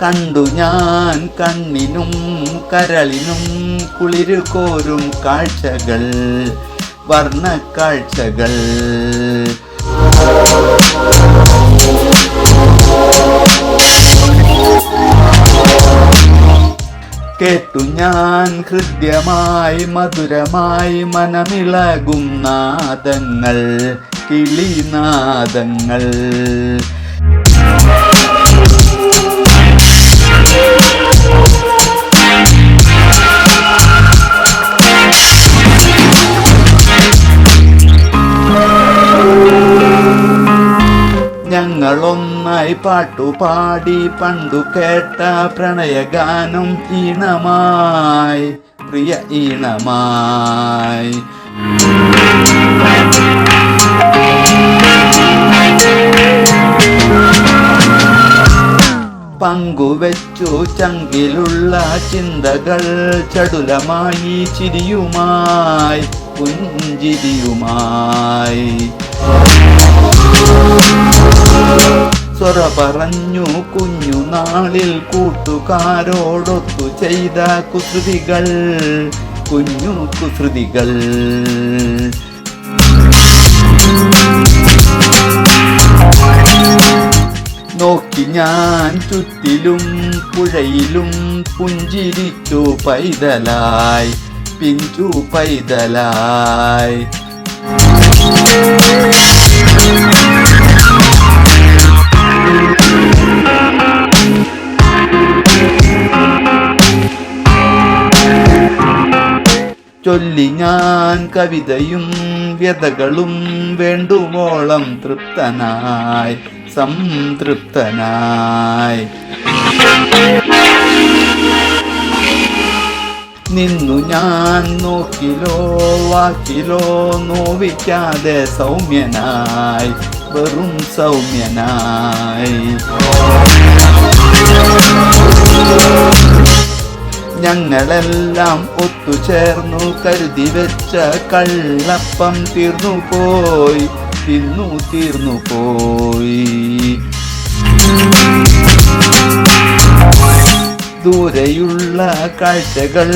കണ്ടു ഞാൻ കണ്ണിനും കരളിനും കുളിരു കോരും കാഴ്ചകൾ, വർണ്ണക്കാഴ്ചകൾ. കേട്ടു ഞാൻ ഹൃദ്യമായി മധുരമായി മനമിളകും നാദങ്ങൾ, കിളിനാദങ്ങൾ. ഞങ്ങളൊന്നായി പാട്ടുപാടി പണ്ടു കേട്ട പ്രണയഗാനം ഈണമായി, പ്രിയ ഈണമായി. പങ്കുവെച്ചു ചങ്കിലുള്ള ചിന്തകൾ ചടുലമായി ചിരിയുമായി, പുഞ്ചിരിയുമായി. സ്വറ പറഞ്ഞു കുഞ്ഞുനാളിൽ കൂട്ടുകാരോടൊത്തു ചെയ്ത കുസൃതികൾ, കുഞ്ഞു കുസൃതികൾ. നോക്കി ഞാൻ ചുറ്റിലും പുഴയിലും പുഞ്ചിരിച്ചു പൈതലായി, പിഞ്ചു പൈതലായി. ചൊല്ലി ഞാൻ കവിതയും വ്യതകളും വേണ്ടുവോളം തൃപ്തനായി, സംതൃപ്തനായി. നിന്നു ഞാൻ നോക്കിലോ വാക്കിലോ നോവിക്കാതെ സൗമ്യനായി, വെറും സൗമ്യനായി. ഞങ്ങളെല്ലാം ഒത്തുചേർന്നു കരുതി വെച്ച കള്ളപ്പം തീർന്നുപോയി, തിന്നു തീർന്നുപോയി. ദൂരെയുള്ള കാഴ്ചകൾ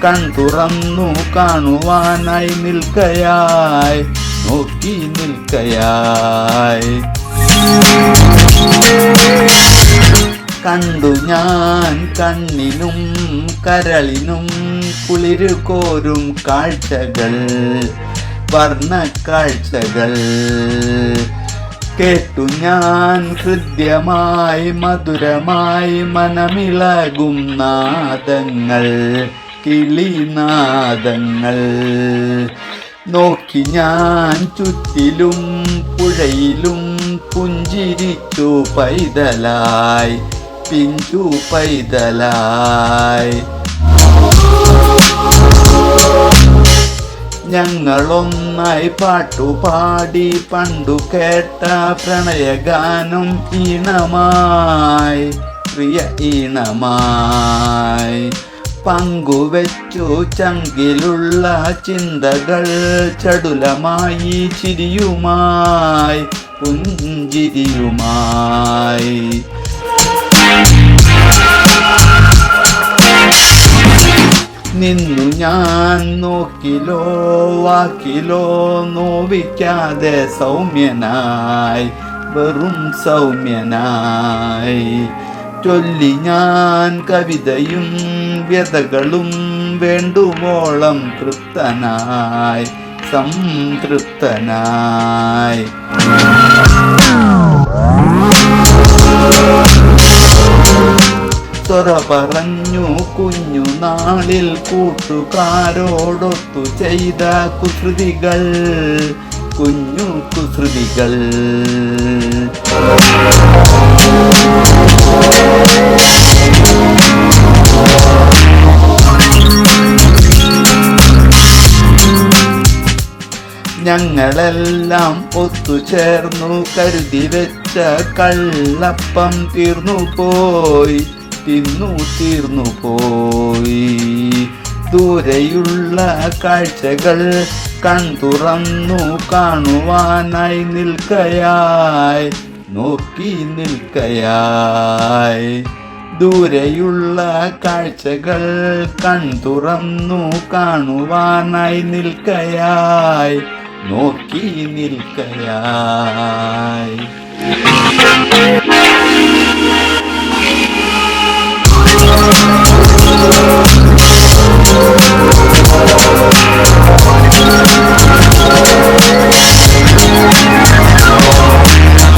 കൺതുറന്നു കാണുവാനായി നിൽക്കയായി, നോക്കി നിൽക്കയായി. കണ്ടു ഞാൻ കണ്ണിനും കരളിനും കുളിരു കോരും കാഴ്ചകൾ, വർണ്ണക്കാഴ്ചകൾ. കേട്ടു ഞാൻ ഹൃദ്യമായി മധുരമായി മനമിളകും നാദങ്ങൾ, കിളിനാദങ്ങൾ. നോക്കി ഞാൻ ചുറ്റിലും പുഴയിലും പുഞ്ചിരിച്ചു പൈതലായി, പിഞ്ചു പൈതലായി. ഞങ്ങളൊന്നായി പാട്ടുപാടി പണ്ടു കേട്ട പ്രണയഗാനം ഈണമായി, പ്രിയ ഈണമായി. പങ്കുവെച്ചു ചങ്കിലുള്ള ചിന്തകൾ ചടുലമായി ചിരിയുമായി, പുഞ്ചിരിയുമായി. നിന്നു ഞാൻ നോക്കിലോ വാക്കിലോ നോവിക്കാതെ സൗമ്യനായി, വെറും സൗമ്യനായി. ചൊല്ലി ഞാൻ കവിതയും വ്യതകളും വേണ്ടുവോളം തൃപ്തനായി, സംതൃപ്തനായി. സ്വറ പറഞ്ഞു കുഞ്ഞുനാളിൽ കൂട്ടുകാരോടൊത്തു ചെയ്ത കുസൃതികൾ, കുഞ്ഞു കുസൃതികൾ. ഞങ്ങളെല്ലാം ഒത്തുചേർന്നു കരുതി വെച്ച കള്ളപ്പം തീർന്നുപോയി, തിന്നു തീർന്നുപോയി. ദൂരെയുള്ള കാഴ്ചകൾ കൺതുറന്നു കാണുവാനായി നിൽക്കയായി, നോക്കി നിൽക്കയായി. ദൂരെയുള്ള കാഴ്ചകൾ കൺതുറന്നു കാണുവാനായി നോക്കി നിൽക്കയായി